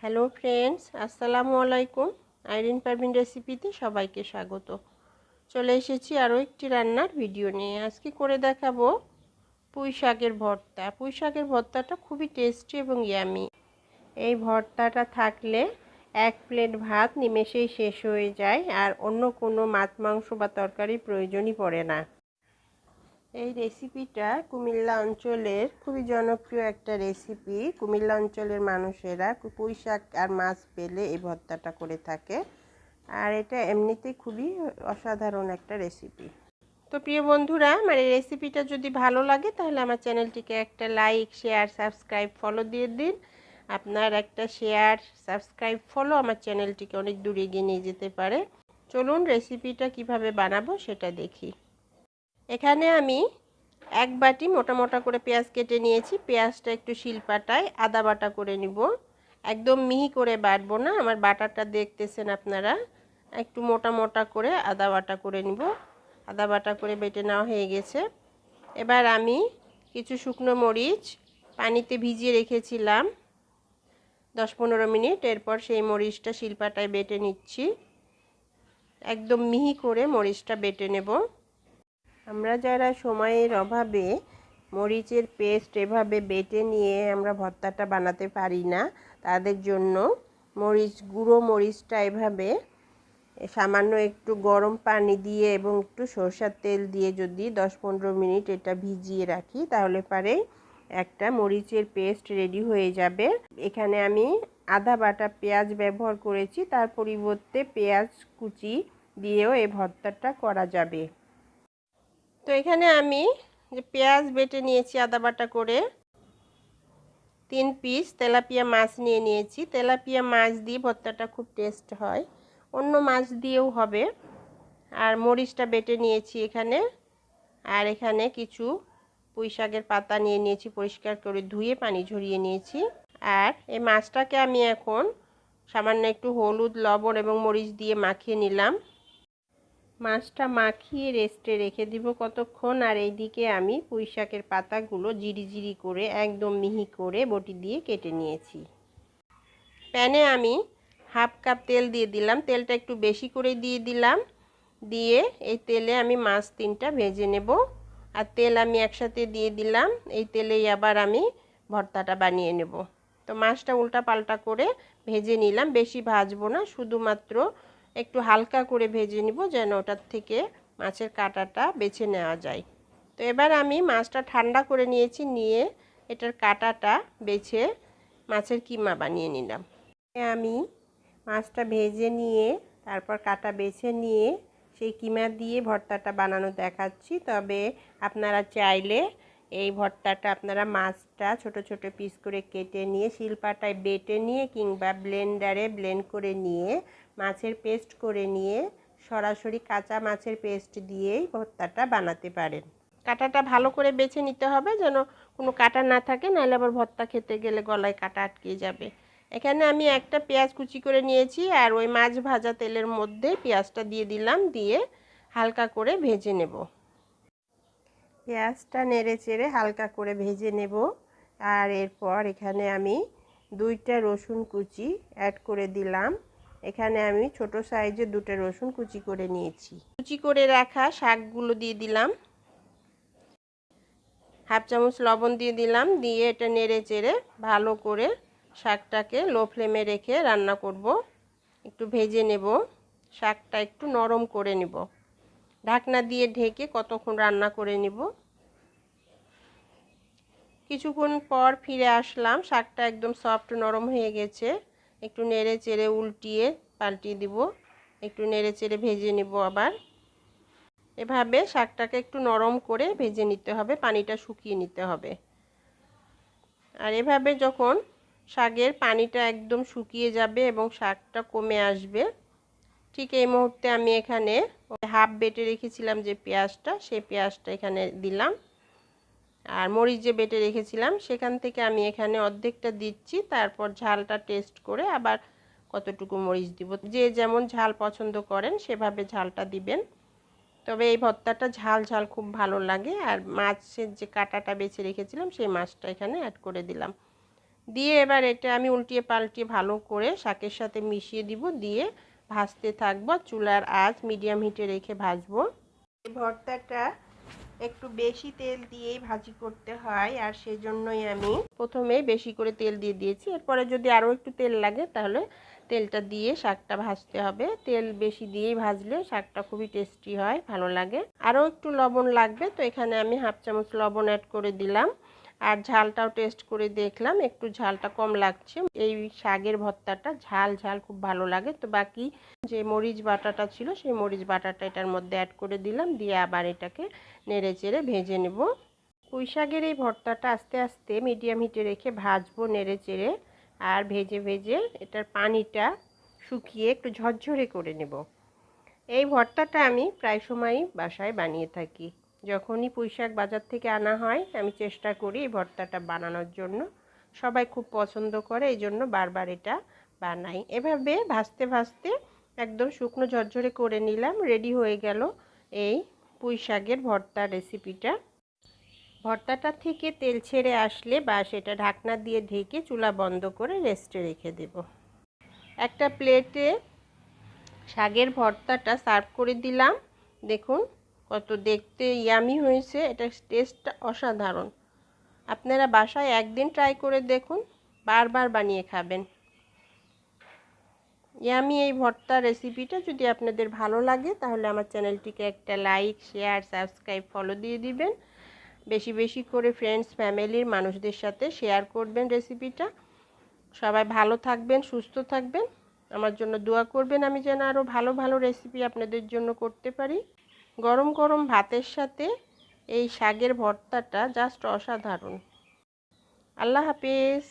Hello friends, আসসালামু আলাইকুম। আইরিন পারভিন রেসিপিতে সবাইকে স্বাগত। চলে এসেছি আরও একটি রান্নার ভিডিও নিয়ে। আজকে করে দেখাবো পুঁই শাকের ভর্তা। পুঁই শাকের ভর্তাটা খুবই টেস্টি এবং ইয়ামি। এই ভর্তাটা থাকলে এক প্লেট ভাত নিমেষেই শেষ হয়ে যায়, আর অন্য কোনো মাছ মাংস বা তরকারির প্রয়োজনই পড়ে না। এই রেসিপিটা কুমিল্লা অঞ্চলের খুবই জনপ্রিয় একটা রেসিপি। কুমিল্লা অঞ্চলের মানুষেরা পুঁই শাক আর মাছ পেলে এই ভর্তাটা করে থাকে, আর এটা এমনিতেই খুবই অসাধারণ একটা রেসিপি। তো প্রিয় বন্ধুরা, আমার এই রেসিপিটা যদি ভালো লাগে তাহলে আমার চ্যানেলটিকে একটা লাইক, শেয়ার, সাবস্ক্রাইব, ফলো দিয়ে দিন। আপনার একটা শেয়ার, সাবস্ক্রাইব, ফলো আমার চ্যানেলটিকে অনেক দূরে এগিয়ে নিয়ে যেতে পারে। চলুন রেসিপিটা কিভাবে বানাবো সেটা দেখি। এখানে আমি এক বাটি মোটা মোটা করে পেঁয়াজ কেটে নিয়েছি। পেঁয়াজটা একটু শিলপাটায় আদা বাটা করে নিব। একদম মিহি করে বাটবো না, আমার বাটাটা দেখতেছেন আপনারা। একটু মোটা মোটা করে আদা বাটা করে নিব। আদা বাটা করে বেটে নেওয়া হয়ে গেছে। এবার আমি কিছু শুকনো মরিচ পানিতে ভিজিয়ে রেখেছিলাম 10-15 মিনিট। এরপর সেই মরিচটা শিলপাটায় বেটে নিচ্ছি। একদম মিহি করে মরিচটা বেটে নেব। আমরা যারা সময়ের অভাবে মরিচের পেস্ট এভাবে বেটে নিয়ে আমরা ভর্তাটা বানাতে পারি না, তাদের জন্য গুঁড়ো মরিচটা এভাবে সামান্য একটু গরম পানি দিয়ে এবং একটু সরষের তেল দিয়ে যদি 10-15 মিনিট এটা ভিজিয়ে রাখি, তাহলে পরে একটা মরিচের পেস্ট রেডি হয়ে যাবে। এখানে আমি আদা বাটা পেঁয়াজ ব্যবহার করেছি, তার পরিবর্তে পেঁয়াজ কুচি দিয়েও এই ভর্তাটা করা যাবে। তো এখানে আমি যে পেঁয়াজ বেটে নিয়েছি আদা বাটা করে, 3 পিস তেলাপিয়া মাছ নিয়ে নিয়েছি। তেলাপিয়া মাছ দিয়ে ভর্তাটা খুব টেস্ট হয়, অন্য মাছ দিয়েও হবে। আর মরিচটা বেটে নিয়েছি এখানে। আর এখানে কিছু পুঁই শাকের পাতা নিয়ে নিয়েছি, পরিষ্কার করে ধুয়ে পানি ঝরিয়ে নিয়েছি। আর এই মাছটাকে আমি এখন সামান্য একটু হলুদ, লবণ এবং মরিচ দিয়ে মাখিয়ে নিলাম। মাছটা মাখিয়ে রেস্টে রেখে দিব কতক্ষণ। আর এইদিকে আমি পুঁই শাকের পাতাগুলো জিরি জিরি করে একদম মিহি করে বটি দিয়ে কেটে নিয়েছি। প্যানে আমি হাফ কাপ তেল দিয়ে দিলাম। তেলটা একটু বেশি করে দিয়ে দিলাম। দিয়ে এই তেলে আমি মাছ 3টা ভেজে নেব। আর তেল আমি একসাথে দিয়ে দিলাম। এই তেলেই আবার আমি ভর্তাটা বানিয়ে নেব। তো মাছটা উল্টা পাল্টা করে ভেজে নিলাম। বেশি ভাজবো না, শুধুমাত্র একটু হালকা করে ভেজে নিব, যেন ওটার থেকে মাছের কাঁটাটা বেছে নেওয়া যায়। তো এবার আমি মাছটা ঠান্ডা করে নিয়েছি, নিয়ে এটার কাঁটাটা বেছে মাছের কিমা বানিয়ে নিলাম। আমি মাছটা ভেজে নিয়ে তারপর কাঁটা বেছে নিয়ে সেই কিমা দিয়ে ভর্তাটা বানানো দেখাচ্ছি। তবে আপনারা চাইলে এই ভর্তাটা আপনারা মাছটা ছোট ছোট পিস করে কেটে নিয়ে শিলপাটায় বেটে নিয়ে কিংবা ব্লেন্ডারে ব্লেন্ড করে নিয়ে মাছের পেস্ট করে নিয়ে সরাসরি কাঁচা মাছের পেস্ট দিয়েই ভর্তাটা বানাতে পারেন। কাঁটাটা ভালো করে বেছে নিতে হবে, যেন কোনো কাঁটা না থাকে, নাহলে আবার ভর্তা খেতে গেলে গলায় কাঁটা আটকে যাবে। এখানে আমি একটা পেঁয়াজ কুচি করে নিয়েছি, আর ওই মাছ ভাজা তেলের মধ্যে পেঁয়াজটা দিয়ে দিলাম। দিয়ে হালকা করে ভেজে নেব। পেঁয়াজটা নেড়ে চেড়ে হালকা করে ভেজে নেব। আর এরপর এখানে আমি 2টা রসুন কুচি অ্যাড করে দিলাম। এখানে আমি ছোট সাইজে 2টা রসুন কুচি করে নিয়েছি। কুচি করে রাখা শাকগুলো দিয়ে দিলাম। হাফ চামচ লবণ দিয়ে দিলাম। দিয়ে এটা নেড়ে চেড়ে ভালো করে শাকটাকে লো ফ্লেমে রেখে রান্না করব। একটু ভেজে নেব, শাকটা একটু নরম করে নেব। ঢাকনা দিয়ে ঢেকে কতক্ষণ রান্না করে নিব। কিছুক্ষণ পর ফিরে আসলাম, শাকটা একদম সফট নরম হয়ে গেছে। একটু নেড়ে চেড়ে উল্টিয়ে পাল্টিয়ে দিব, একটু নেড়ে চেড়ে ভেজে নিব। আবার এভাবে শাকটাকে একটু নরম করে ভেজে নিতে হবে, পানিটা শুকিয়ে নিতে হবে। আর এভাবে যখন শাকের পানিটা একদম শুকিয়ে যাবে এবং শাকটা কমে আসবে, ঠিক এই মুহূর্তে আমি এখানে হাফ বেটে রেখেছিলাম যে পেঁয়াজটা, সেই পেঁয়াজটা এখানে দিলাম। আর মরিচ যে বেটে রেখেছিলাম সেখান থেকে আমি এখানে অর্ধেকটা দিচ্ছি। তারপর ঝালটা টেস্ট করে আবার কতটুকু মরিচ দিব, যে যেমন ঝাল পছন্দ করেন সেভাবে ঝালটা দিবেন। তবে এই ভর্তাটা ঝাল ঝাল খুব ভালো লাগে। আর মাছের যে কাঁটাটা বেছে রেখেছিলাম সেই মাছটা এখানে অ্যাড করে দিলাম। দিয়ে এবার এটা আমি উল্টিয়ে পাল্টিয়ে ভালো করে শাকের সাথে মিশিয়ে দিব, দিয়ে ভাজতে থাকবো। চুলার আঁচ মিডিয়াম হিটে রেখে ভাজবো। এই ভর্তাটা একটু বেশি তেল দিয়েই ভাজি করতে হয়, আর সেজন্যই আমি প্রথমে বেশি করে তেল দিয়ে দিয়েছি। এরপরে যদি আরও একটু তেল লাগে তাহলে তেলটা দিয়ে শাকটা ভাজতে হবে। তেল বেশি দিয়েই ভাজলে শাকটা খুবই টেস্টি হয়, ভালো লাগে। আরও একটু লবণ লাগবে, তো এখানে আমি হাফ চামচ লবণ অ্যাড করে দিলাম। আর ঝালটাও টেস্ট করে দেখলাম, একটু ঝালটা কম লাগছে। এই শাকের ভর্তাটা ঝাল ঝাল খুব ভালো লাগে। তো বাকি যে মরিচ বাটাটা ছিল সেই মরিচ বাটাটা এটার মধ্যে অ্যাড করে দিলাম, দিয়ে আবার এটাকে নেড়ে চেড়ে ভেজে নেব। পুঁই শাকের এই ভর্তাটা আস্তে আস্তে মিডিয়াম হিটে রেখে ভাজবো নেড়ে চেড়ে, আর ভেজে ভেজে এটার পানিটা শুকিয়ে একটু ঝরঝরে করে নেব। এই ভর্তাটা আমি প্রায় সময়ই বাসায় বানিয়ে থাকি। যখনই পুঁই শাক বাজার থেকে আনা হয় আমি চেষ্টা করি এই ভর্তাটা বানানোর জন্য। সবাই খুব পছন্দ করে, এই জন্য বারবার এটা বানাই। এভাবে ভাজতে ভাজতে একদম শুকনো ঝরঝরে করে নিলাম। রেডি হয়ে গেল এই পুঁই শাকের ভর্তার রেসিপিটা। ভর্তাটা থেকে তেল ছেড়ে আসলে বা সেটা ঢাকনা দিয়ে ঢেকে চুলা বন্ধ করে রেস্টে রেখে দেব। একটা প্লেটে শাকের ভর্তাটা সার্ভ করে দিলাম। দেখুন কত দেখতে ইয়ামি হয়েছে, এটা টেস্টটা অসাধারণ। আপনারা বাসায় একদিন ট্রাই করে দেখুন, বারবার বানিয়ে খাবেন। ইয়ামি এই ভর্তা রেসিপিটা যদি আপনাদের ভালো লাগে তাহলে আমার চ্যানেলটিকে একটা লাইক, শেয়ার, সাবস্ক্রাইব, ফলো দিয়ে দিবেন। বেশি বেশি করে ফ্রেন্ডস ফ্যামিলির মানুষদের সাথে শেয়ার করবেন রেসিপিটা। সবাই ভালো থাকবেন, সুস্থ থাকবেন, আমার জন্য দোয়া করবেন আমি যেন আরও ভালো ভালো রেসিপি আপনাদের জন্য করতে পারি। গরম গরম ভাতের সাথে এই শাকের ভর্তাটা জাস্ট অসাধারণ। আল্লাহ হাফেজ।